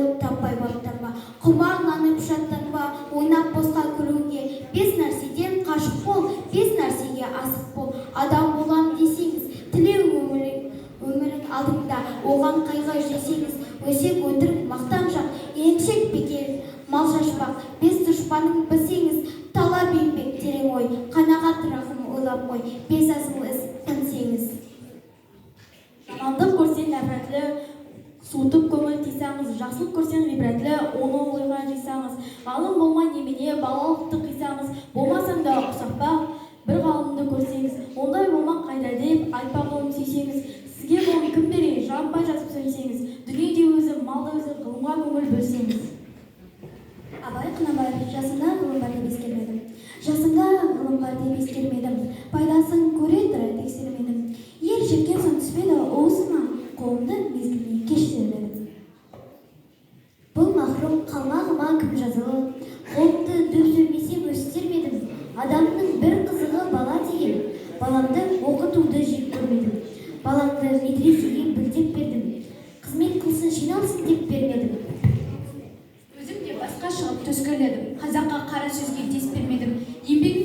от таппай баптанба, құмарланып шаттанба, ойнап босқа күлуге. Бес нәрседен қашық бол, бес нәрсеге асық бол. Адам болам десеңіз, тілеу өмірің алдыңда, оған қайғы жесеңіз, өсек өтірік мақтаншақ, еншек бекер мал шашпақ. Бес дұшпаның білсеңіз, талап еңбек терең ой, қанағат рахым ойлап қой, бес асыл іс тінсеңіз. Жамандық көрсең нәпретлі, суытып көңіл тисаңыз, жақсылық көрсең ғибретлі, оны ойға жисаңыз, ғалым болмай немене балалықты қисаңыз, болмасаң да ұқсатпақ бір ғалымды көрсеңіз, ондай болмақ қайда деп айтпақ оны сүйсеңіз, сізге болын кім берейін, жанбай жатып сөйлесеңіз, дүниеде өзі, малда өзі, ғылымға көңіл бөлсеңіз. Абай Құнанбаев: жасымда ғылымға деп ескермедім, жасымда ғылымға деп ескермедім, пайдасын көре тұра тексермедім, ер жеткен соң түспеді уысыма, қолымды мезгіліне кештермедім. Бұл махрұм қалмағыма кім жазылы, қолымды дөп сөйлесем өстермедім, адамның бір қызығы бала деген, баламды оқытуды жек көрмедім, баламды медресеге білдеп бердім, қызмет қылсын жиналсын деп бермедім. Өзім де басқа шығып төскерледім, қазаққа қара сөзге дес бермедім, еңбегім